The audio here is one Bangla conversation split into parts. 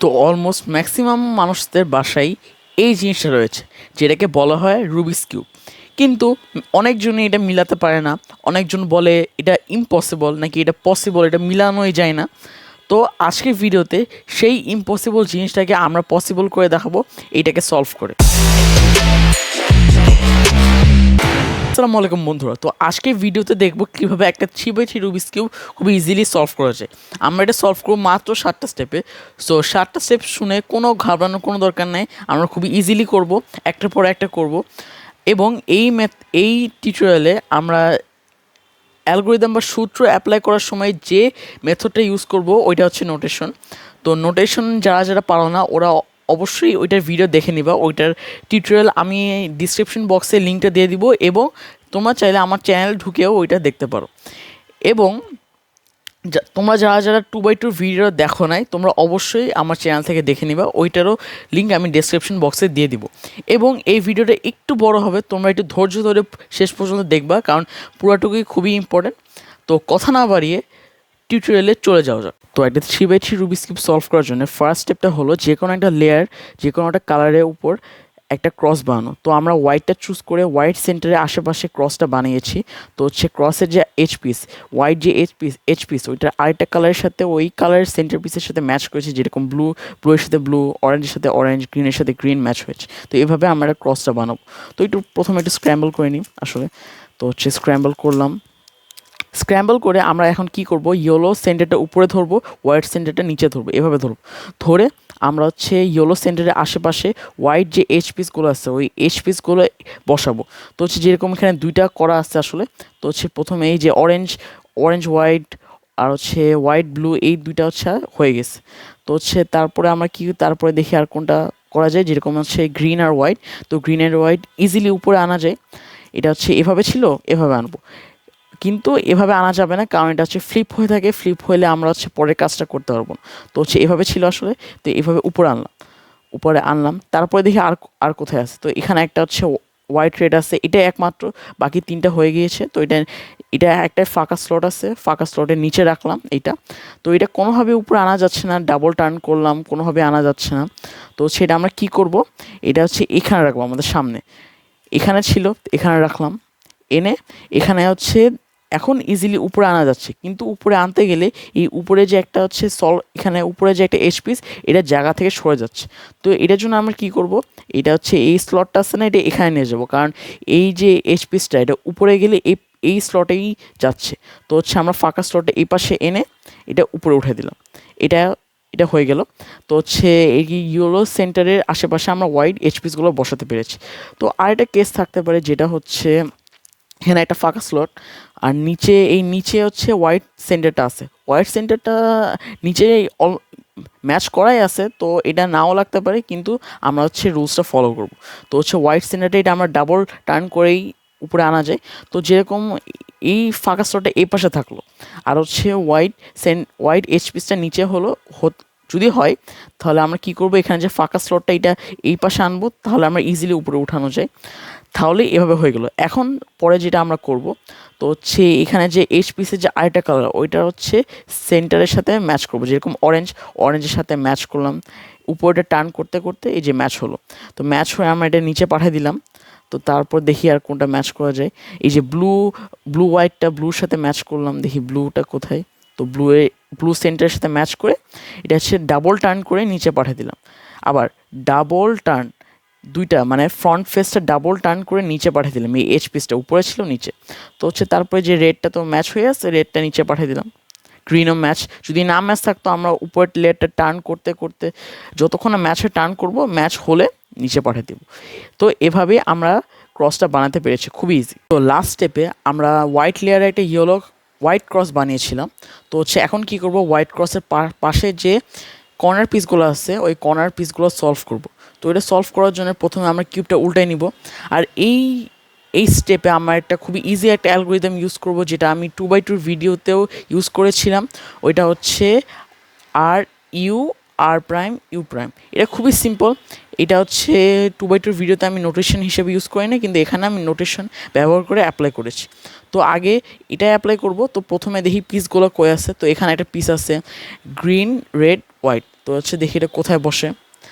তো অলমোস্ট ম্যাক্সিমাম মানুষদের বাসায় এই জিনিসটা রয়েছে, যেটাকে বলা হয় রুবিক্স কিউব। কিন্তু অনেকজনই এটা মিলাতে পারে না, অনেকজন বলে এটা ইম্পসিবল, নাকি এটা পসিবল, এটা মিলানোই যায় না। তো আজকের ভিডিওতে সেই ইম্পসিবল জিনিসটাকে আমরা পসিবল করে দেখাবো, এইটাকে সলভ করে। আসসালামু আলাইকুম বন্ধুরা, তো আজকের ভিডিওতে দেখবো কীভাবে একটা 3x3 রুবিক্স কিউব খুব ইজিলি সলভ করা যায়। আমরা এটা সলভ করবো মাত্র 7টা স্টেপে। সো 7টা স্টেপ শুনে কোনো ঘাবড়ানোর কোনো দরকার নেই, আমরা খুবই ইজিলি করব, একটার পর একটা করব। এবং এই টিউটোরিয়ালে আমরা অ্যালগোরিদম বা সূত্র অ্যাপ্লাই করার সময় যে মেথডটা ইউজ করব ওইটা হচ্ছে নোটেশন। তো নোটেশন যারা পারো না ওরা অবশ্যই ওইটার ভিডিও দেখে নিবা। ওইটার টিউটোরিয়াল আমি ডিসক্রিপশন বক্সে লিঙ্কটা দিয়ে দিব, এবং তোমরা চাইলে আমার চ্যানেল ঢুকেও ওইটা দেখতে পারো। এবং তোমরা যারা 2x2 ভিডিও দেখো নাই, তোমরা অবশ্যই আমার চ্যানেল থেকে দেখে নিবা, ওইটারও লিঙ্ক আমি ডেসক্রিপশন বক্সে দিয়ে দিব। এবং এই ভিডিওটা একটু বড় হবে, তোমরা একটু ধৈর্য ধরে শেষ পর্যন্ত দেখবা, কারণ পুরোটুকুই খুবই ইম্পর্টেন্ট। তো কথা না বাড়িয়ে টিউটোরিয়ালে চলে যাওয়া যাক। তো একটা 3x3 রুবিক্স কিউব সলভ করার জন্য ফার্স্ট স্টেপটা হলো যে কোনো একটা লেয়ার, যে কোনো একটা কালারের উপর একটা ক্রস বানানো। তো আমরা হোয়াইটটা চুজ করে হোয়াইট সেন্টারের আশেপাশে ক্রসটা বানিয়েছি। তো হচ্ছে ক্রসের যে এইচ পিস, হোয়াইট যে এইচ পিস ওইটার আরেকটা কালারের সাথে ওই কালারের সেন্টার পিসের সাথে ম্যাচ করেছি, যেরকম ব্লুয়ের সাথে ব্লু, অরেঞ্জের সাথে অরেঞ্জ, গ্রিনের সাথে গ্রিন ম্যাচ হয়েছে। তো এইভাবে আমরা ক্রসটা বানাবো। তো একটু প্রথমে একটু স্ক্র্যাম্বল করে নিই আসলে। তো হচ্ছে স্ক্র্যাম্বল করলাম। স্ক্র্যাম্বল করে আমরা এখন কি করব, ইয়েলো সেন্টারটা উপরে ধরবো, হোয়াইট সেন্টারটা নিচে ধরবো, এভাবে ধরে আমরা হচ্ছে ইয়েলো সেন্টারের আশেপাশে হোয়াইট যে এইচ পিসগুলো আছে ওই এইচ পিসগুলো বসাবো। তো হচ্ছে যেরকম এখানে দুইটা করা আছে আসলে। তো হচ্ছে প্রথমে এই যে অরেঞ্জ হোয়াইট আর হচ্ছে হোয়াইট ব্লু, এই দুইটা হচ্ছে হয়ে গেছে। তো হচ্ছে তারপরে দেখি আর কোনটা করা যায়, যেরকম হচ্ছে গ্রিন আর হোয়াইট। তো গ্রিন আর হোয়াইট ইজিলি উপরে আনা যায়। এটা হচ্ছে এভাবে ছিল, এভাবে আনবো। কিন্তু এভাবে আনা যাবে না, কারণ এটা হচ্ছে ফ্লিপ হয়ে থাকে, ফ্লিপ হলে আমরা হচ্ছে পরের কাজটা করতে পারবো না। তো হচ্ছে এভাবে ছিল আসলে। তো এভাবে উপরে আনলাম। তারপরে দেখি আর কোথায় আছে। তো এখানে একটা হচ্ছে হোয়াইট রেড আছে, এটা একমাত্র, বাকি তিনটা হয়ে গিয়েছে। তো এটা একটা ফাঁকা স্লট আছে, ফাঁকা স্লটের নিচে রাখলাম এইটা। তো এটা কোনোভাবে উপরে আনা যাচ্ছে না, ডাবল টার্ন করলাম, কোনোভাবে আনা যাচ্ছে না। তো সেটা আমরা কি করব, এটা হচ্ছে এখানে রাখবো, আমাদের সামনে এখানে ছিল, এখানে রাখলাম। এনে এখানে হচ্ছে এখন ইজিলি উপরে আনা যাচ্ছে, কিন্তু উপরে আনতে গেলে এই উপরে যে একটা হচ্ছে এখানে উপরে যে একটা এইচ পিস, এটা জায়গা থেকে সরে যাচ্ছে। তো এটার জন্য আমরা কী করব, এটা হচ্ছে এই স্লটটা আছে না, এটা এখানে নিয়ে যাব, কারণ এই যে এইচ পিসটা এটা উপরে গেলে এই স্লটেই যাচ্ছে। তো হচ্ছে আমরা ফাঁকা স্লটটা এই পাশে এনে এটা উপরে উঠে দিলাম। এটা হয়ে গেল। তো হচ্ছে এই ইয়েলো সেন্টারের আশেপাশে আমরা হোয়াইট এইচ পিসগুলো বসাতে পেরেছি। তো আরেকটা কেস থাকতে পারে, যেটা হচ্ছে এখানে একটা ফাঁকা স্লট, আর নিচে হচ্ছে হোয়াইট সেন্টারটা আছে, হোয়াইট সেন্টারটা নিচে ম্যাচ করাই আছে। তো এটা নাও লাগতে পারে, কিন্তু আমরা হচ্ছে রুলসটা ফলো করব। তো হচ্ছে হোয়াইট সেন্টারটা এটা আমরা ডাবল টার্ন করেই উপরে আনা যায়। তো যেরকম এই ফাঁকা স্লটটা এই পাশে থাকলো, আর হচ্ছে হোয়াইট এইচ পিসটা নিচে হলো, যদি হয় তাহলে আমরা কি করব, এখানে যে ফাঁকা স্লটটা এটা এই পাশে আনবো, তাহলে আমরা ইজিলি উপরে উঠানো যায়। তাহলে এভাবে হয়ে গেল। এখন পরে যেটা আমরা করব, তো হচ্ছে এখানে যে এইচ পিসের যে আরেকটা কালার, ওইটা হচ্ছে সেন্টারের সাথে ম্যাচ করব, যেরকম অরেঞ্জের সাথে ম্যাচ করলাম। উপরটা টার্ন করতে করতে এই যে ম্যাচ হলো। তো ম্যাচ হয়ে আমরা এটা নিচে পাঠিয়ে দিলাম। তো তারপর দেখি আর কোনটা ম্যাচ করা যায়। এই যে হোয়াইটটা ব্লুর সাথে ম্যাচ করলাম, দেখি ব্লুটা কোথায়। তো ব্লু সেন্টারের সাথে ম্যাচ করে এটা হচ্ছে ডাবল টার্ন করে নিচে পাঠিয়ে দিলাম। আবার ডাবল টার্ন, দুইটা মানে ফ্রন্ট ফেসটা ডাবল টার্ন করে নিচে পাঠিয়ে দিলাম, এই এইচ পিসটা উপরে ছিল নিচে। তো হচ্ছে তারপরে যে রেডটা তো ম্যাচ হয়ে আছে, রেডটা নিচে পাঠিয়ে দিলাম। গ্রিনও ম্যাচ, যদি না ম্যাচ থাকতো আমরা উপরের লেয়ারটা টার্ন করতে করতে যতক্ষণ না ম্যাচে টার্ন করব, ম্যাচ হলে নিচে পাঠিয়ে দেব। তো এভাবে আমরা ক্রসটা বানাতে পেরেছি, খুবই ইজি। তো লাস্ট স্টেপে আমরা হোয়াইট লেয়ারে একটা হোয়াইট ক্রস বানিয়েছিলাম। তো হচ্ছে এখন কি করব, হোয়াইট ক্রসের পাশে যে কর্নার পিসগুলো আছে ওই কর্নার পিসগুলো সলভ করব। তো এটা সলভ করার জন্য প্রথমে আমরা কিউবটা উল্টাই নিব। আর এই স্টেপে আমরা একটা খুবই ইজি একটা অ্যালগোরিদম ইউজ করব, যেটা আমি 2x2 ভিডিওতেও ইউজ করেছিলাম। ওইটা হচ্ছে R প্রাইম ইউ প্রাইম। এটা খুবই সিম্পল। এটা হচ্ছে 2x2 ভিডিওতে আমি নোটেশন হিসেবে ইউজ করি না, কিন্তু এখানে আমি নোটেশন ব্যবহার করে অ্যাপ্লাই করেছি। তো আগে এটা অ্যাপ্লাই করব। তো প্রথমে দেখি পিসগুলো কই আছে। তো এখানে একটা পিস আছে গ্রিন রেড হোয়াইট। তো হচ্ছে দেখি এটা কোথায় বসে।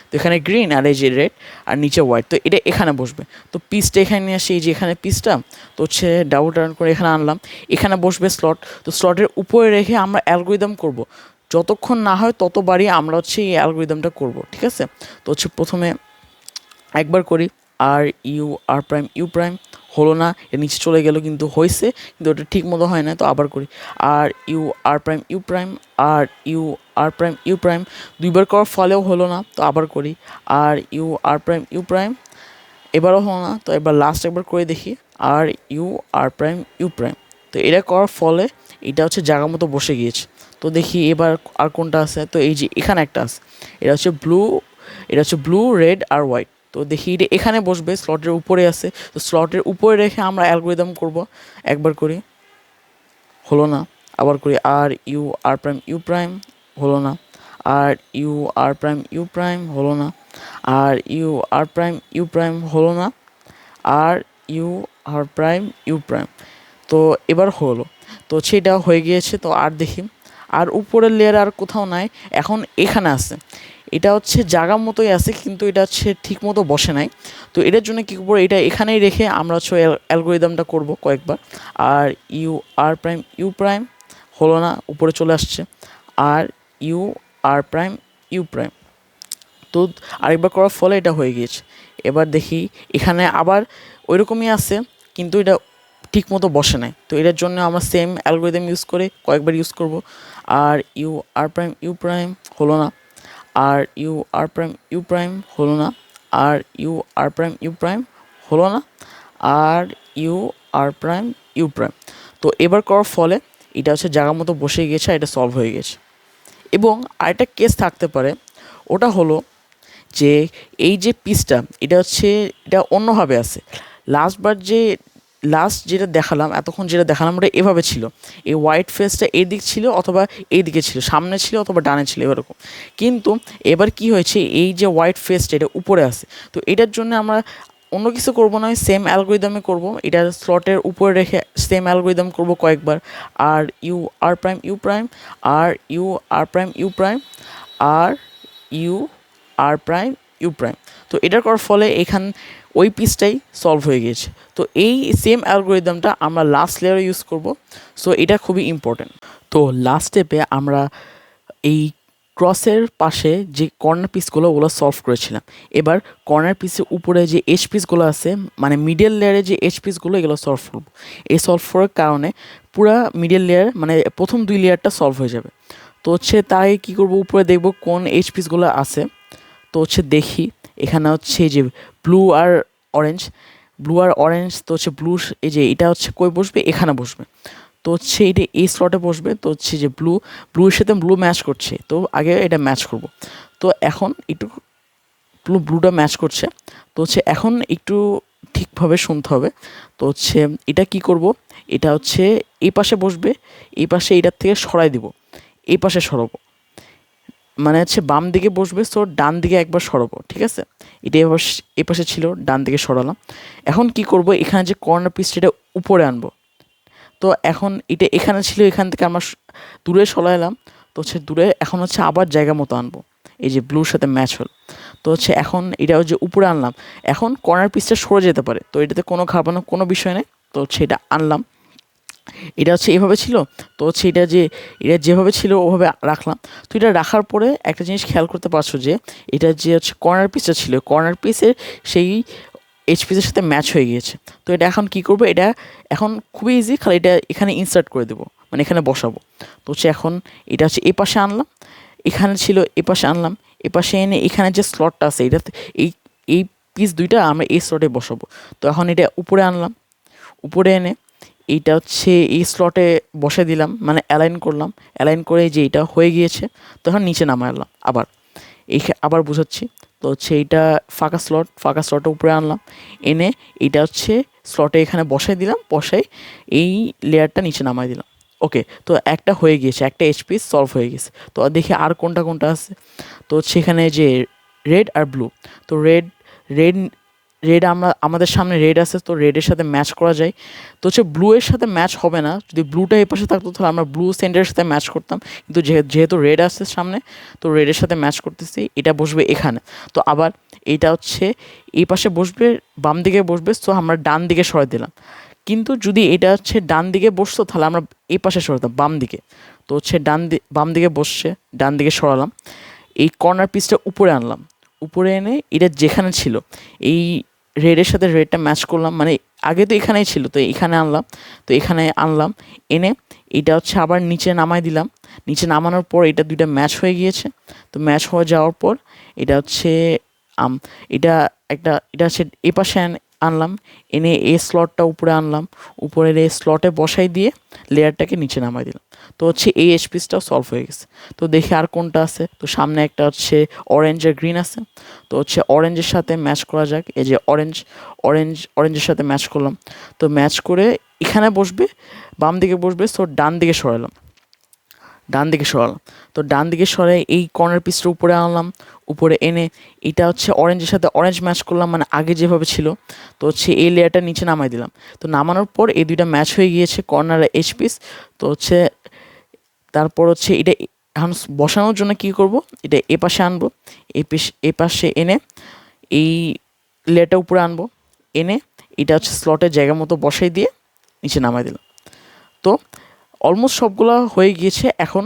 তো এখানে গ্রিন আর এই যে রেড আর নিচে হোয়াইট, তো এটা এখানে বসবে। তো পিসটা এখানে নিয়ে আসি, এই যে এখানে পিসটা, তো হচ্ছে ডাবল টার্ন করে এখানে আনলাম, এখানে বসবে স্লট। তো স্লটের উপরে রেখে আমরা অ্যালগোরিদম করব, যতক্ষণ না হয় ততবারই আমরা হচ্ছে এই অ্যালগোরিদমটা করব, ঠিক আছে। তো হচ্ছে প্রথমে একবার করি R U R prime U prime, হলো না, এর নিচে চলে গেল কিন্তু হয়েছে, কিন্তু ওটা ঠিক মতো হয় না। তো আবার করি R U R prime U prime, R U R prime U prime, দুইবার করার ফলেও হলো না, তো আবার করি R U R prime U prime, এবারও হলো না। তো এবার লাস্ট একবার করে দেখি R U R prime U prime. তো এটা করার ফলে এটা হচ্ছে জায়গা মতো বসে গিয়েছে। তো দেখি এবার আর কোনটা আছে, তো এই যে এখানে একটা আছে, এটা হচ্ছে ব্লু, এটা হচ্ছে ব্লু রেড আর হোয়াইট। তো দেখি এটা এখানে বসবে, স্লটের উপরে আছে। তো স্লটের উপরে রেখে আমরা অ্যালগোরিদম করব, একবার করি, হলো না, আবার করি R U R prime U prime, হলো না, R U R prime U prime, হলো না, R U R prime U prime, হলো না, R U R prime U prime. তো এবার হলো, তো সেটা হয়ে গিয়েছে। তো আর দেখি আর উপরের লেয়ার আর কোথাও নাই, এখন এখানে আছে, এটা হচ্ছে জায়গা মতোই আছে কিন্তু এটা হচ্ছে ঠিক মতো বসে নাই। তো এটার জন্য কী করবো, এটা এখানেই রেখে আমরা হচ্ছে অ্যালগোরিদমটা করবো কয়েকবার। R U R prime U prime, হলো না, উপরে চলে আসছে, R U R prime U prime. তো আরেকবার করার ফলে এটা হয়ে গিয়েছে। এবার দেখি এখানে আবার ওইরকমই আছে কিন্তু এটা ঠিক মতো বসে নাই। তো এটার জন্য আমরা সেম অ্যালগোরিদম ইউজ করে কয়েকবার ইউজ করব। R U R prime U prime, হলো না, R U R prime U prime, হলো না, R U R prime U prime, হলো না, R U R prime U prime. তো এবার করার ফলে এটা হচ্ছে জায়গা মতো বসে গিয়েছে, এটা সলভ হয়ে গেছে। এবং আরেকটা কেস থাকতে পারে, ওটা হলো যে এই যে পিসটা এটা হচ্ছে এটা অন্যভাবে আছে। লাস্ট যেটা দেখালাম, এতক্ষণ যেটা দেখালাম ওটা এভাবে ছিল, এই হোয়াইট ফেসটা এই দিক ছিল অথবা এই দিকে ছিল, সামনে ছিল অথবা ডানে ছিল এরকম। কিন্তু এবার কি হয়েছে, এই যে হোয়াইট ফেসটা এটা উপরে আছে। তো এটার জন্য আমরা অন্য কিছু করবো না, সেম অ্যালগোরিদমে করব, এটা স্লটের উপরে রেখে সেম অ্যালগোরিদম করব কয়েকবার। R U R prime U prime, R U R prime U prime, R U R prime U prime. তো এটা করার ফলে এখান ওই পিসটাই সলভ হয়ে গিয়েছে। তো এই সেম অ্যালগোরিদমটা আমরা লাস্ট লেয়ারে ইউজ করব। সো এটা খুবই ইম্পর্টেন্ট। তো লাস্ট স্টেপে আমরা এই ক্রসের পাশে যে কর্নার পিসগুলো ওগুলো সলভ করেছিলাম। এবার কর্নার পিসের উপরে যে এজ পিসগুলো আছে, মানে মিডল লেয়ারে যে এজ পিসগুলো, এগুলো সলভ করব। এই সলভ করার কারণে পুরা মিডল লেয়ার মানে প্রথম 2 লেয়ারটা সলভ হয়ে যাবে। তো হচ্ছে তাই কী করব, উপরে দেখব কোন এজ পিসগুলো আছে। তো হচ্ছে দেখি এখানে হচ্ছে যে ব্লু আর অরেঞ্জ, তো হচ্ছে ব্লু, এই যে এটা হচ্ছে কই বসবে, এখানে বসবে। তো হচ্ছে এটা এই স্লটে বসবে। তো হচ্ছে যে ব্লুর সাথে ব্লু ম্যাচ করছে, তো আগে এটা ম্যাচ করব। তো এখন একটু ব্লুটা ম্যাচ করছে, তো হচ্ছে এখন একটু ঠিকভাবে শুনতে হবে। তো হচ্ছে এটা কি করব, এটা হচ্ছে এই পাশে বসবে, এই পাশে এটার থেকে সরাই দিব, এই পাশে সরাবো, মানে হচ্ছে বাম দিকে বসবে, সো ডান দিকে একবার সরাবো, ঠিক আছে। এটা এবার এই পাশে ছিল, ডান দিকে সরালাম। এখন কি করব, এখানে যে কর্নার পিসটা এটা উপরে আনবো। তো এখন এটা এখানে ছিল, এখান থেকে আমরা দূরে সরাইলাম। তো হচ্ছে দূরে এখন হচ্ছে আবার জায়গা মতো আনবো, এই যে ব্লুর সাথে ম্যাচ হল। তো হচ্ছে এখন এটা যে উপরে আনলাম, এখন কর্নার পিসটা সরে যেতে পারে, তো এটাতে কোনো ঘাবানোর কোনো বিষয় নেই। তো হচ্ছে এটা আনলাম, এটা হচ্ছে এভাবে ছিল। তো হচ্ছে এটা যেভাবে ছিল ওভাবে রাখলাম। তো এটা রাখার পরে একটা জিনিস খেয়াল করতে পারছো যে এটা যে হচ্ছে কর্নার পিসটা ছিল, কর্নার পিসের সেই এইচ পিসের সাথে ম্যাচ হয়ে গিয়েছে। তো এটা এখন কী করবো, এটা এখন খুবই ইজি, খালি এটা এখানে ইনসার্ট করে দেবো, মানে এখানে বসাবো। তো হচ্ছে এখন এটা হচ্ছে এই পাশে আনলাম, এখানে ছিল এ পাশে আনলাম, এ পাশে এনে এখানে যে স্লটটা আছে এটাতে এই এই পিস দুইটা আমরা এই স্লটে বসাবো। তো এখন এটা উপরে আনলাম, উপরে এনে এইটা হচ্ছে এই স্লটে বসে দিলাম, মানে অ্যালাইন করলাম, অ্যালাইন করে যে এটা হয়ে গিয়েছে। তখন নিচে নামালাম, আবার বোঝাচ্ছি। তো হচ্ছে এইটা ফাঁকা স্লটটা উপরে আনলাম, এনে এইটা হচ্ছে স্লটে এখানে বসাই দিলাম, বসাই এই লেয়ারটা নিচে নামাই দিলাম। ওকে, তো একটা হয়ে গিয়েছে, একটা এইচপি সলভ হয়ে গেছে। তো দেখি আর কোনটা আছে। তো হচ্ছে এখানে যে রেড আর ব্লু, তো রেড রেড আমাদের সামনে রেড আছে, তো রেডের সাথে ম্যাচ করা যায়। তো হচ্ছে ব্লু এর সাথে ম্যাচ হবে না, যদি ব্লুটা এই পাশে থাকতো তাহলে আমরা ব্লু সেন্টারের সাথে ম্যাচ করতাম, কিন্তু যেহেতু রেড আছে সামনে, তো রেডের সাথে ম্যাচ করতেছি। এটা বসবে এখানে, তো আবার এইটা হচ্ছে এই পাশে বসবে, বাম দিকে বসবে, তো আমরা ডান দিকে সরাই দিলাম। কিন্তু যদি এটা হচ্ছে ডান দিকে বসতো তাহলে আমরা এই পাশে সরাতাম বাম দিকে। তো হচ্ছে বাম দিকে বসছে, ডান দিকে সরালাম, এই কর্নার পিসটা উপরে আনলাম, উপরে এনে এটা যেখানে ছিল এই রেডের সাথে রেডটা ম্যাচ করলাম, মানে আগে তো এখানেই ছিল, তো এখানে আনলাম, তো এখানে আনলাম, এনে এটা হচ্ছে আবার নিচে নামাই দিলাম। নিচে নামানোর পর এটা দুইটা ম্যাচ হয়ে গিয়েছে। তো ম্যাচ হয়ে যাওয়ার পর এটা হচ্ছে এটা হচ্ছে এ পাশে আনলাম, এনে এই স্লটটা উপরে আনলাম, উপরের এই স্লটে বসাই দিয়ে লেয়ারটাকে নিচে নামাই দিলাম। তো হচ্ছে এই পিসটাও সলভ হয়ে গেছে। তো দেখি আর কোনটা আছে, তো সামনে একটা হচ্ছে অরেঞ্জ আর গ্রিন আছে, তো হচ্ছে অরেঞ্জের সাথে ম্যাচ করা যাক। এই যে অরেঞ্জের সাথে ম্যাচ করলাম, তো ম্যাচ করে এখানে বসবে, বাম দিকে বসবে, সো ডান দিকে সরালাম, তো ডান দিকে সরে এই কর্নার পিসটা উপরে আনলাম, উপরে এনে এটা হচ্ছে অরেঞ্জের সাথে অরেঞ্জ ম্যাচ করলাম, মানে আগে যেভাবে ছিল। তো হচ্ছে এই লেয়ারটা নিচে নামাই দিলাম, তো নামানোর পর এই দুইটা ম্যাচ হয়ে গিয়েছে কর্নার পিস। তো হচ্ছে তারপর হচ্ছে এটা এখন বসানোর জন্য কি করব, এটা এ পাশে আনবো, এ পাশে এনে এই লেয়ারটা উপরে আনবো, এনে এটা হচ্ছে স্লটের জায়গা মতো বসাই দিয়ে নিচে নামাই দিলাম। তো অলমোস্ট সবগুলো হয়ে গিয়েছে, এখন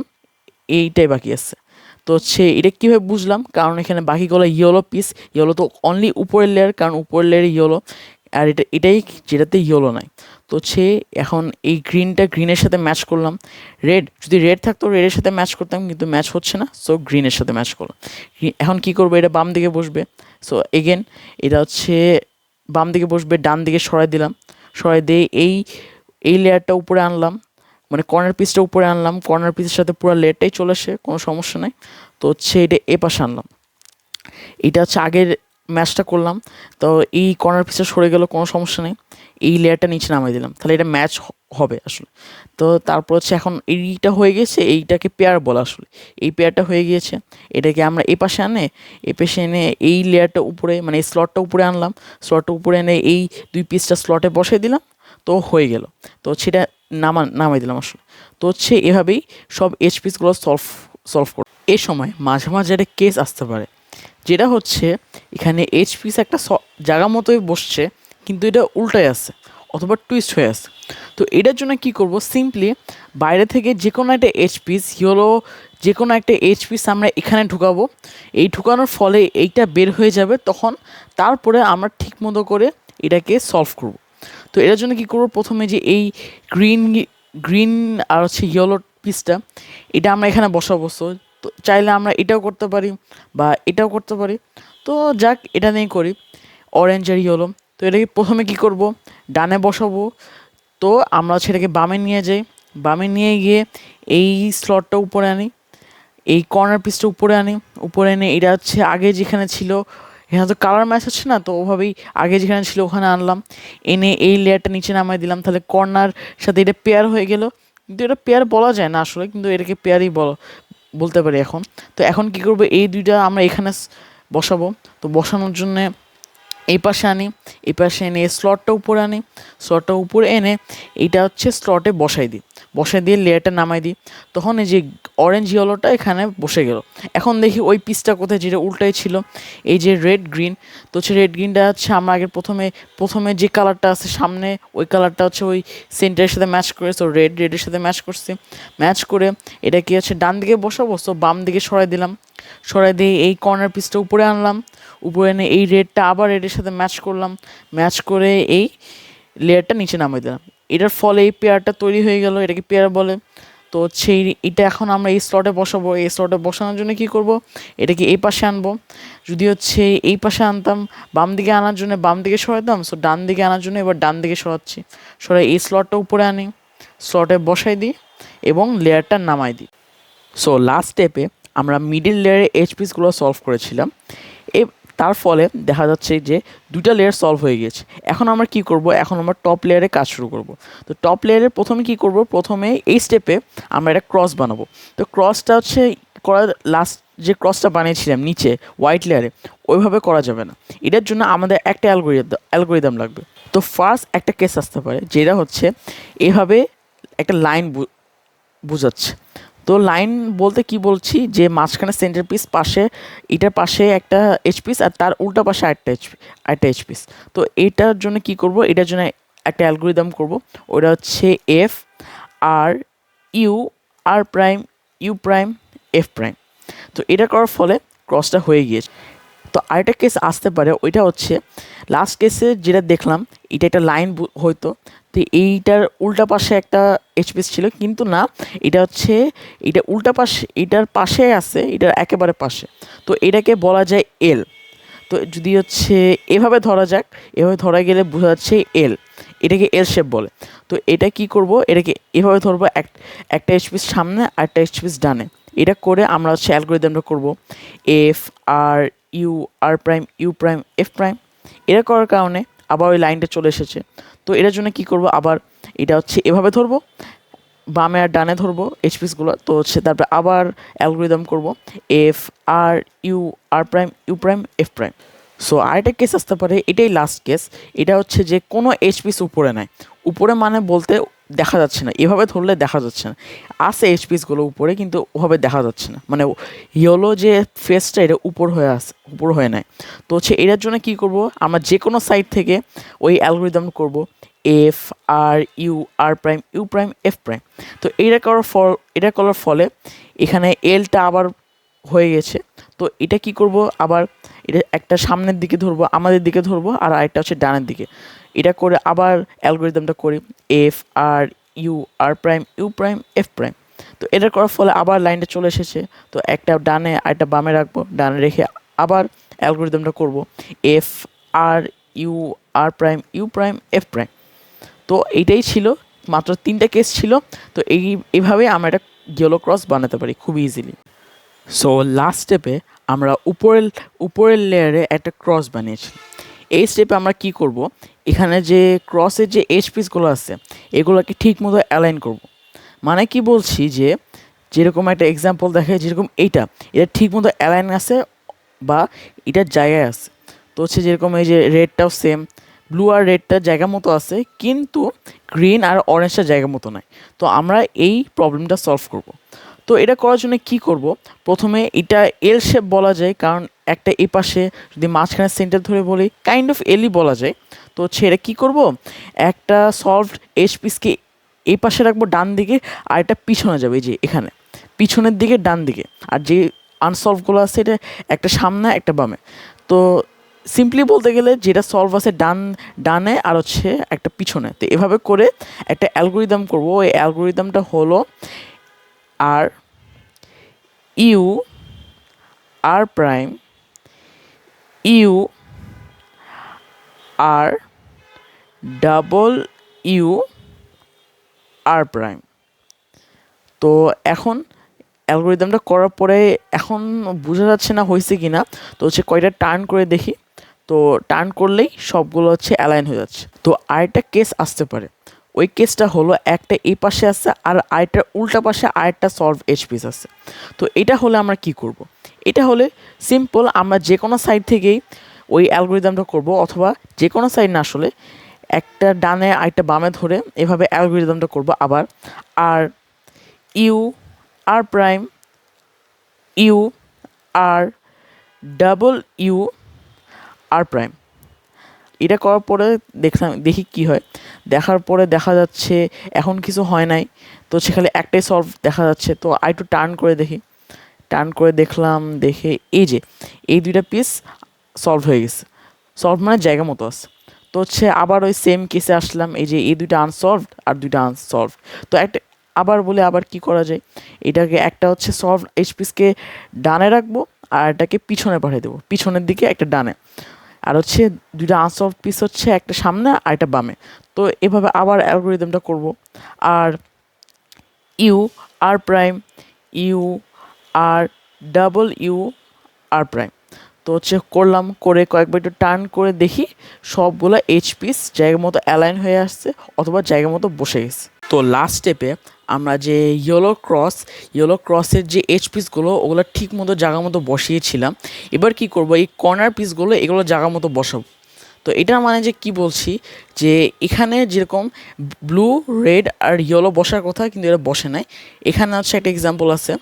এইটাই বাকি আছে। তো হচ্ছে এটা কীভাবে বুঝলাম, কারণ এখানে বাকিগুলো ইয়েলো পিস, ইয়েলো তো অনলি উপরের লেয়ার, কারণ উপরের লেয়ার ইয়েলো, আর এটাই যেটাতে ইয়েলো নাই। তো হচ্ছে এখন এই গ্রিনের সাথে ম্যাচ করলাম, যদি রেড থাকতো রেডের সাথে ম্যাচ করতাম, কিন্তু ম্যাচ হচ্ছে না, সো গ্রিনের সাথে ম্যাচ করলাম। এখন কি করবো, এটা বাম দিকে বসবে, সো এগেন এটা হচ্ছে বাম দিকে বসবে, ডান দিকে সরাই দিলাম, সরাই দিয়ে এই লেয়ারটা উপরে আনলাম, মানে কর্নার পিসটা উপরে আনলাম, কর্নার পিসের সাথে পুরো লেয়ারটাই চলে আসে, কোনো সমস্যা নেই। তো হচ্ছে এটা এ পাশে আনলাম, এটা হচ্ছে আগের ম্যাচটা করলাম, তো এই কর্নার পিসটা সরে গেল, কোনো সমস্যা নেই, এই লেয়ারটা নিচে নামিয়ে দিলাম, তাহলে এটা ম্যাচ হবে আসলে। তো তারপর হচ্ছে এখন এইটা হয়ে গেছে, এইটাকে পেয়ার বলা আসলে, এই পেয়ারটা হয়ে গিয়েছে, এটাকে আমরা এ পাশে এনে এই লেয়ারটা উপরে, মানে এই স্লটটা উপরে আনলাম, স্লটটা উপরে এনে এই দুই পিসটা স্লটে বসিয়ে দিলাম, তো হয়ে গেল। তো সেটা নামাই দিলাম আসলে। তো হচ্ছে এভাবেই সব পিসগুলো সলভ করে। এ সময় মাঝে মাঝে একটা কেস আসতে পারে, যেটা হচ্ছে এখানে পিস একটা জায়গা মতোই বসছে, কিন্তু এটা উল্টায় আছে অথবা টুইস্ট হয়ে আছে। তো এটার জন্য কি করব, সিম্পলি বাইরে থেকে যে কোনো একটা পিস হলো, যে কোনো একটা পিস আমরা এখানে ঢুকাবো, এই ঢুকানোর ফলে এইটা বের হয়ে যাবে, তখন তারপরে আমরা ঠিক মতো করে এটাকে সলভ করব। তো এটার জন্য কী করবো, প্রথমে যে এই গ্রিন আর হচ্ছে ইয়েলো পিসটা, এটা আমরা এখানে বসাবো। তো চাইলে আমরা এটাও করতে পারি বা এটাও করতে পারি, তো যাক এটা নিয়েই করি, অরেঞ্জ আর ইয়েলো। তো এটাকে প্রথমে কী করব, ডানে বসাবো, তো আমরা সেটাকে বামে নিয়ে যাই, বামে নিয়ে গিয়ে এই স্লটটা উপরে আনি, এই কর্নার পিসটা উপরে এনে এটা হচ্ছে আগে যেখানে ছিল, এখানে তো কালার ম্যাচ হচ্ছে না, তো ওভাবেই আগে যেখানে ছিল ওখানে আনলাম, এনে এই লেয়ারটা নিচে নামাই দিলাম, তাহলে কর্নার সাথে এটা পেয়ার হয়ে গেল। কিন্তু এটা পেয়ার বলা যায় না আসলে, কিন্তু এটাকে পেয়ারই বলতে পারি এখন। তো এখন কি করবো, এই দুইটা আমরা এখানে বসাবো। তো বসানোর জন্যে এই পাশে এনে স্লটটা উপরে এনে এইটা হচ্ছে স্লটে বসাই দিয়ে লেয়ারটা নামাই দিই, তখন এই যে অরেঞ্জ ইয়েলোটা এখানে বসে গেল। এখন দেখি ওই পিসটা কোথায়, যেটা উল্টাই ছিল, এই যে রেড গ্রিন। তো হচ্ছে রেড গ্রিনটা হচ্ছে আমরা আগে প্রথমে যে কালারটা আছে সামনে, ওই কালারটা হচ্ছে ওই সেন্টারের সাথে ম্যাচ করে, তো রেডের সাথে ম্যাচ করে এটা কি হচ্ছে ডান দিকে বসাবো, তো বাম দিকে সরাই দিয়ে এই কর্নার পিসটা উপরে আনলাম, উপরে এনে এই রেডটা আবার রেডের সাথে ম্যাচ করে এই লেয়ারটা নিচে নামিয়ে দিলাম। এটার ফলে এই পেয়ারটা তৈরি হয়ে গেল, এটাকে পেয়ার বলে। তো হচ্ছে এটা এখন আমরা এই স্লটে বসাবো, এই স্লটে বসানোর জন্য কি করব, এটাকে এই পাশে আনবো, যদি হচ্ছে এই পাশে আনতাম, বাম দিকে আনার জন্য বাম দিকে সরাতাম, সো ডান দিকে আনার জন্য এবার ডান দিকে সরাই এই স্লটটা উপরে আনি, স্লটে বসাই দিই এবং লেয়ারটা নামাই দিই। সো লাস্ট স্টেপে আমরা মিডিল লেয়ারে পিসগুলো সলভ করেছিলাম, তার ফলে দেখা যাচ্ছে যে দুটা লেয়ার সলভ হয়ে গিয়েছে। এখন আমরা কি করব, এখন আমরা টপ লেয়ারে কাজ শুরু করব। তো টপ লেয়ারে প্রথমে কি করব, প্রথমে এই স্টেপে আমরা একটা ক্রস বানাবো। তো ক্রসটা হচ্ছে করার যে ক্রসটা বানিয়েছিলাম নিচে হোয়াইট লেয়ারে, ওইভাবে করা যাবে না। এটার জন্য আমাদের একটা অ্যালগোরিদম লাগবে। তো ফার্স্ট একটা কেস আসতে পারে যেটা হচ্ছে এভাবে একটা লাইন বোঝাচ্ছে। তো লাইন বলতে কি বলছি, যে মাঝখানে সেন্টার পিস, পাশে এটার পাশে একটা এইচ পিস আর তার উল্টা পাশে আরেকটা এইচ পিস। তো এটার জন্য কি করব, এটার জন্য একটা অ্যালগোরিদম করব। ওটা হচ্ছে F R U R prime U prime F prime. তো এটা করার ফলে ক্রসটা হয়ে গিয়েছে। তো আরেকটা কেস আসতে পারে, ওইটা হচ্ছে লাস্ট কেসে যেটা দেখলাম, এটা একটা লাইন হয়তো, তো এইটার উল্টা পাশে একটা এইচপিস ছিল, কিন্তু না, এটা হচ্ছে এটা উল্টা পাশে, এটার পাশে আছে, এটার একেবারে পাশে। তো এটাকে বলা যায় এল। তো যদি হচ্ছে এভাবে ধরা যাক, এভাবে ধরা গেলে বোঝা যাচ্ছে এল, এটাকে এল শেপ বলে। তো এটা কি করব, এটাকে এভাবে ধরবো, একটা এইচপিস সামনে আর একটা এইচপিস ডানে। এটা করে আমরা হচ্ছে অ্যালগোরিদমটা করব F R U R prime U prime F prime. এটা করার কারণে আবার ওই লাইনটা চলে এসেছে। তো এটার জন্য কি করব, আবার এটা হচ্ছে এভাবে ধরবো, বামে আর ডানে ধরবো এইচপিসগুলো। তো হচ্ছে তারপরে আবার অ্যালগোরিদম করব F R U R prime U prime F prime. So আরেকটা কেস আসতে পারে, এটাই লাস্ট কেস। এটা হচ্ছে যে কোনো এইচপিস উপরে নাই, উপরে মানে বলতে দেখা যাচ্ছে না, এভাবে ধরলে দেখা যাচ্ছে না, আছে এইচপিসগুলো উপরে কিন্তু ওভাবে দেখা যাচ্ছে না, মানে ইয়েলো যে ফেসটা এটা উপর হয়ে নেয়। তো হচ্ছে এটার জন্য কী করব, আমরা যে কোনো সাইড থেকে ওই অ্যালগোরিদম করব F R U R prime U prime F prime. তো এটা করার ফলে এখানে এলটা আবার হয়ে গেছে। তো এটা কি করব, আবার এটা একটা সামনের দিকে ধরবো, আমাদের দিকে ধরবো, আর আরেকটা হচ্ছে ডানের দিকে। এটা করে আবার অ্যালগোরিদমটা করি F R U R prime U prime F prime. তো এটা করার ফলে আবার লাইনটা চলে এসেছে। তো একটা ডানে আর একটা বামে রাখবো, ডানে রেখে আবার অ্যালগোরিদমটা করব F R U R prime U prime F prime. তো এইটাই ছিল, মাত্র 3টা কেস ছিল। তো এইভাবে আমরা একটা ইয়েলো ক্রস বানাতে পারি খুব ইজিলি। সো লাস্ট স্টেপে আমরা উপরের লেয়ারে একটা ক্রস বানিয়েছি। এই স্টেপে আমরা কি করব, এখানে যে ক্রসের যে এইচ পিসগুলো আছে এগুলোকে ঠিক মতো অ্যালাইন করব। মানে কি বলছি, যে যেরকম একটা এক্সাম্পল দেখে, যেরকম এটা ঠিক মতো অ্যালাইন আছে বা এটার জায়গায় আছে। তো হচ্ছে যেরকম এই যে রেডটাও সেম, ব্লু আর রেডটা জায়গা মতো আছে, কিন্তু গ্রিন আর অরেঞ্জটা জায়গা মতো নাই। তো আমরা এই প্রবলেমটা সলভ করব। তো এটা করার জন্য কি করব, প্রথমে এটা এল শেপ বলা যায়, কারণ একটা এই পাশে যদি মাঝখানে সেন্টার ধরে বলি কাইন্ড অফ এলই বলা যায়। তো হচ্ছে এটা কী করব, একটা সলভড এইচ পিসকে এই পাশে রাখবো ডান দিকে, আর এটা পিছনে যাবে, এই যে এখানে পিছনের দিকে ডান দিকে। আর যে আনসলভগুলো আছে এটা একটা সামনে একটা বামে। তো সিম্পলি বলতে গেলে যেটা সলভ আছে ডানে আর হচ্ছে একটা পিছনে। তো এভাবে করে একটা অ্যালগোরিদম করব। এই অ্যালগোরিদমটা হলো R U R prime U R double U R prime. তো এখন অ্যালগোরিদমটা করার পরে এখন বোঝা যাচ্ছে না হয়েছে কি না। তো হচ্ছে কয়টা টার্ন করে দেখি। তো টার্ন করলেই সবগুলো হচ্ছে অ্যালাইন হয়ে যাচ্ছে। তো আরেকটা কেস আসতে পারে, ওই কেসটা হলো একটা এই পাশে আছে আর আরেকটার উল্টা পাশে আরেকটা সলভ এইচ পিস আছে। তো এটা হলে আমরা কি করব, এটা হলে সিম্পল, আমরা যে কোনো সাইড থেকেই ওই অ্যালগোরিদমটা করব, অথবা যে কোনো সাইড না আসলে একটা ডানে আরেকটা বামে ধরে এভাবে অ্যালগোরিদমটা করব। আবার R U R prime U R double U R prime. এটা করার পরে দেখি কি হয়। দেখার পরে দেখা যাচ্ছে এখন কিছু হয় নাই, তো সেখানে একটাই সলভ দেখা যাচ্ছে। তো আর একটু টার্ন করে দেখি, টার্ন করে দেখলাম, দেখে এই যে এই দুইটা পিস সলভ হয়ে গেছে। সলভ মানে জায়গা মতো আছে। তো হচ্ছে আবার ওই সেম কেসে আসলাম, এই যে এই দুইটা আনসলভড আর দুইটা আনসলভড। তো একটা আবার বলে আবার কি করা যায়, এটাকে একটা হচ্ছে সলভ এইচ পিসকে ডানে রাখবো আর এটাকে পিছনে পাঠিয়ে দেবো, পিছনের দিকে একটা ডানে। আর হচ্ছে দুইটা আনসলভ পিস হচ্ছে একটা সামনে আর একটা বামে। তো এভাবে আবার অ্যালগোরিদমটা করব। R U R prime U R double U R prime. তো হচ্ছে করলাম, করে কয়েকবার একটু টার্ন করে দেখি সবগুলো এইচ পিস জায়গা মতো অ্যালাইন হয়ে আসছে অথবা জায়গা মতো বসে গেছে। তো তো লাস্ট স্টেপে আমরা যে ইয়েলো ক্রসের যে এজ পিসগুলো ওগুলো ঠিক মতো জায়গা মতো বসিয়েছিলাম। এবার কি করব, এই কর্নার পিসগুলো এগুলো জায়গা মতো বসাবো। তো এটার মানে যে কি বলছি, যে এখানে যেরকম ব্লু রেড আর ইয়েলো বসার কথা কিন্তু এটা বসে নাই। এখানে হচ্ছে একটা এক্সাম্পল আছে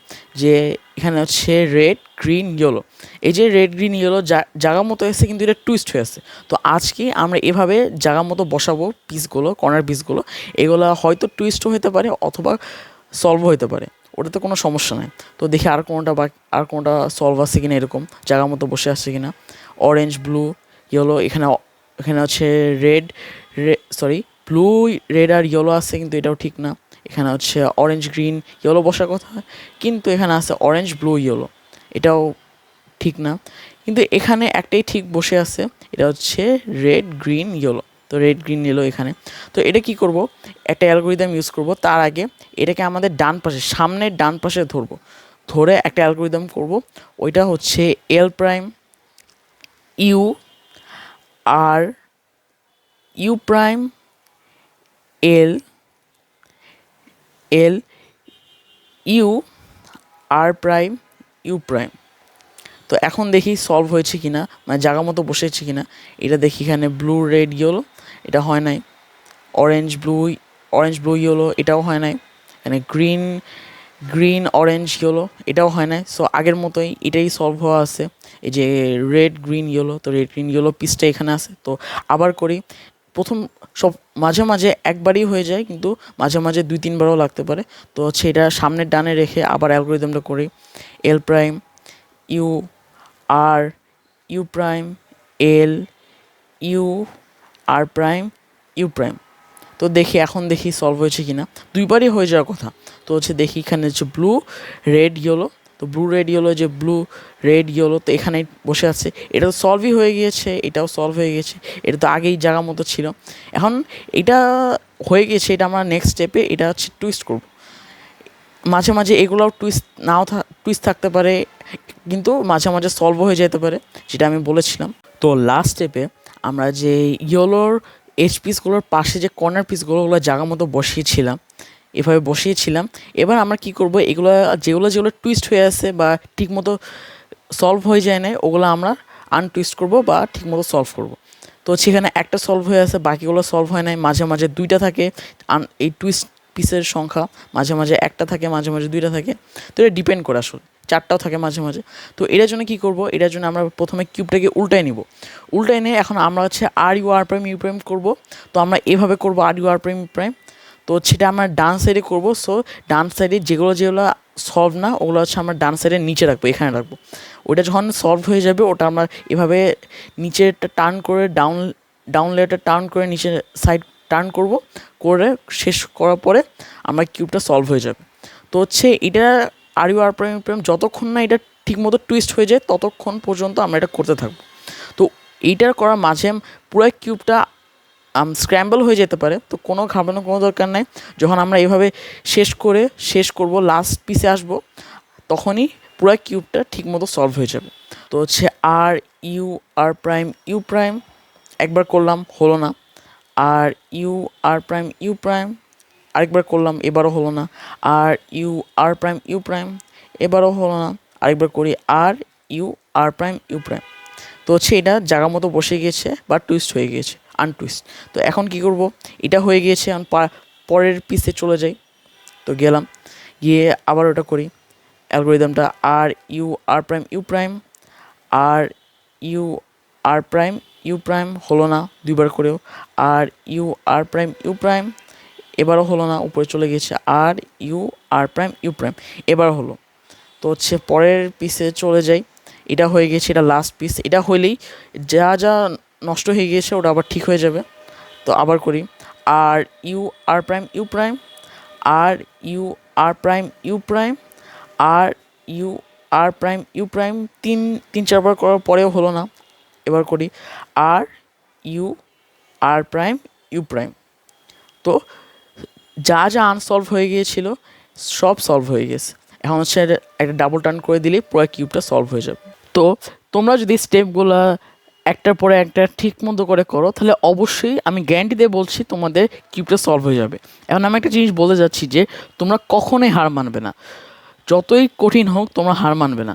যে এখানে হচ্ছে রেড গ্রিন ইয়েলো, এই যে রেড গ্রিন ইয়েলো জায়গা মতো এসে কিন্তু এটা টুইস্ট হয়ে আছে। তো আজকে আমরা এভাবে জায়গা মতো বসাবো পিসগুলো, কর্নার পিসগুলো। এগুলো হয়তো টুইস্টও হতে পারে অথবা সলভও হতে পারে, ওটাতে কোনো সমস্যা নাই। তো দেখি আর কোনোটা সলভ আছে কিনা, এরকম জায়গা মতো বসে আসছে কিনা। অরেঞ্জ ব্লু ইয়েলো, এখানে হচ্ছে ব্লু রেড আর ইয়েলো আছে কিন্তু এটাও ঠিক না। এখানে হচ্ছে অরেঞ্জ গ্রিন ইয়েলো বসার কথা কিন্তু এখানে আছে অরেঞ্জ ব্লু ইয়েলো, এটাও ঠিক না। কিন্তু এখানে একটাই ঠিক বসে আছে, এটা হচ্ছে রেড গ্রিন ইয়েলো। তো রেড গ্রিন ইয়েলো এখানে। তো এটা কি করব, একটা অ্যালগোরিদম ইউজ করব। তার আগে এটাকে আমাদের ডান পাশে, সামনের ডান পাশে ধরে একটা অ্যালগোরিদম করব। ওইটা হচ্ছে L prime U R U prime L L U R prime U prime. তো এখন দেখি সলভ হয়েছে কি না, মানে জায়গা মতো বসেছে কি না। এটা দেখি এখানে ব্লু রেড ইয়েলো, এটা হয় নাই। অরেঞ্জ ব্লু ইয়েলো, এটাও হয় নাই। এখানে গ্রিন অরেঞ্জ ইয়েলো, এটাও হয় নাই। সো আগের মতোই এটাই সলভ হওয়া আছে, এই যে রেড গ্রিন ইয়েলো। তো রেড গ্রিন ইয়েলো পিসটা এখানে আছে। তো আবার করি, প্রথম সব মাঝে মাঝে একবারই হয়ে যায়, কিন্তু মাঝে মাঝে 2-3বারও লাগতে পারে। তো হচ্ছে এটা সামনের ডানে রেখে আবার অ্যালগোরিদমটা করি। L prime U R U prime L U R prime U prime. তো দেখি এখন দেখি সলভ হয়েছে কি না, দুইবারই হয়ে যাওয়ার কথা। তো হচ্ছে দেখি এখানে হচ্ছে ব্লু রেড ইয়েলো। তো ব্লু রেড ইয়েলো, যে ব্লু রেড ইয়েলো তো এখানে বসে আছে। এটা তো সলভই হয়ে গিয়েছে, এটাও সলভ হয়ে গেছে। এটা তো আগেই জায়গা মতো ছিল। এখন এটা হয়ে গেছে, এটা আমরা নেক্সট স্টেপে এটা হচ্ছে টুইস্ট করব। মাঝে মাঝে এগুলোও টুইস্ট থাকতে পারে, কিন্তু মাঝে মাঝে সলভ হয়ে যেতে পারে, যেটা আমি বলেছিলাম। তো লাস্ট স্টেপে আমরা যে ইয়েলোর এজ পিসগুলোর পাশে যে কর্নার পিসগুলো ওগুলো জায়গা মতো এভাবে বসিয়েছিলাম। এবার আমরা কি করব, যেগুলো টুইস্ট হয়ে আছে বা ঠিকমতো সলভ হয়ে যায় না, ওগুলো আমরা আনটুইস্ট করব বা ঠিকমতো সলভ করব। তো সেখানে একটা সলভ হয়ে আছে, বাকিগুলো সলভ হয় নাই। মাঝে মাঝে 2টা থাকে, এই টুইস্ট পিসের সংখ্যা মাঝে মাঝে 1টা থাকে, মাঝে মাঝে 2টা থাকে। তো এটা ডিপেন্ড করে, আসলে 4টাও থাকে মাঝে মাঝে। তো এটার জন্য কী করব, এটার জন্য আমরা প্রথমে কিউবটাকে উল্টায় নিব। উল্টায় নিয়ে এখন আমরা হচ্ছে R U R prime U prime করবো। তো আমরা এভাবে করবো R U R prime U prime. তো সেটা আমরা ডান সাইডে করবো। সো ডান সাইডে যেগুলো সলভ না, ওগুলো হচ্ছে আমরা ডান সাইডের নিচে রাখবো, এখানে রাখবো। ওটা যখন সলভ হয়ে যাবে, ওটা আমরা এভাবে নিচেরটা টার্ন করে ডাউন লেয়ারটা টার্ন করে নিচে সাইড টার্ন করে শেষ করার পরে আমরা কিউবটা সলভ হয়ে যাবে। তো হচ্ছে এটা R U R prime prime যতক্ষণ না এটা ঠিকমতো টুইস্ট হয়ে যায় ততক্ষণ পর্যন্ত আমরা এটা করতে থাকবো। তো এইটার করার মাঝে পুরো কিউবটা স্ক্র্যাম্বল হয়ে যেতে পারে, তো কোনো ঘাবড়ানোর কোনো দরকার নাই। যখন আমরা এইভাবে শেষ করব, লাস্ট পিসে আসবো, তখনই পুরো কিউবটা ঠিকমতো সলভ হয়ে যাবে। তো হচ্ছে R U R prime U prime একবার করলাম, হলো না। R U R prime U prime আরেকবার করলাম, এবারও হলো না। R U R prime U prime এবারও হলো না। আরেকবার করি, R U R prime U prime. তো হচ্ছে এটা জায়গা মতো বসে গিয়েছে বা টুইস্ট হয়ে গিয়েছে, আনটুইস্ট। তো এখন কি করব, এটা হয়ে গিয়েছে, এখন পরের পিসে চলে যাই। তো গিয়ে আবার ওটা করি অ্যালগোরিদমটা, R U R prime U prime R U R prime U prime, হলো না 2বার করেও। R U R prime U prime এবারও হলো না, উপরে চলে গেছে। R U R prime U prime এবারও হলো। তো হচ্ছে পরের পিসে চলে যাই, এটা হয়ে গেছে, এটা লাস্ট পিস। এটা হইলেই যা নষ্ট হয়ে গিয়েছে ওটা আবার ঠিক হয়ে যাবে। তো আবার করি, R U R prime U prime R U R prime U prime R U R prime U prime 3-4বার করার পরেও হলো না। এবার করি, R U R prime U prime. তো যা আনসলভ হয়ে গিয়েছিল সব সলভ হয়ে গেছে। এখন হচ্ছে একটা ডাবল টার্ন করে দিলেই পুরো কিউবটা সলভ হয়ে যাবে। তো তোমরা যদি স্টেপগুলো একটার পরে একটা ঠিক মতো করে করো, তাহলে অবশ্যই আমি গ্যারান্টি দিয়ে বলছি তোমাদের কিউবটা সলভ হয়ে যাবে। এখন আমি একটা জিনিস বলে যাচ্ছি যে তোমরা কখনোই হার মানবে না, যতই কঠিন হোক তোমরা হার মানবে না।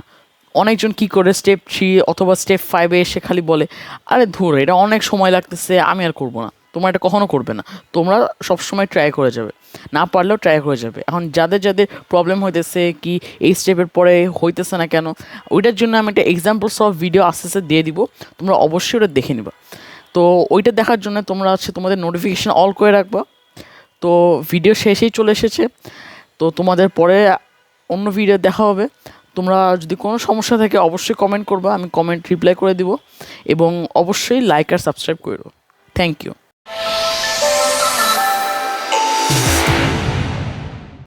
অনেকজন কি করে স্টেপ 3 অথবা স্টেপ 5-এ এসে খালি বলে আরে ধুর এটা অনেক সময় লাগতেছে, আমি আর করবো না। তোমরা এটা কখনো করবে না, তোমরা সবসময় ট্রাই করে যাবে, না পারলেও ট্রাই করে যাবে। এখন যাদের যাদের প্রবলেম হইতেছে কি এই স্টেপের পরে হইতেছে না কেন, ওইটার জন্য আমি একটা এক্সাম্পল সব ভিডিও আস্তে আস্তে দিয়ে দিব, তোমরা অবশ্যই ওটা দেখে নিবা। তো ওইটা দেখার জন্য তোমরা তোমাদের নোটিফিকেশান অল করে রাখবা। তো ভিডিও শেষেই চলে এসেছে, তো তোমাদের পরে অন্য ভিডিও দেখা হবে। তোমরা যদি কোনো সমস্যা থাকে অবশ্যই কমেন্ট করবা, আমি কমেন্ট রিপ্লাই করে দিব, এবং অবশ্যই লাইক আর সাবস্ক্রাইব করো। Thank you.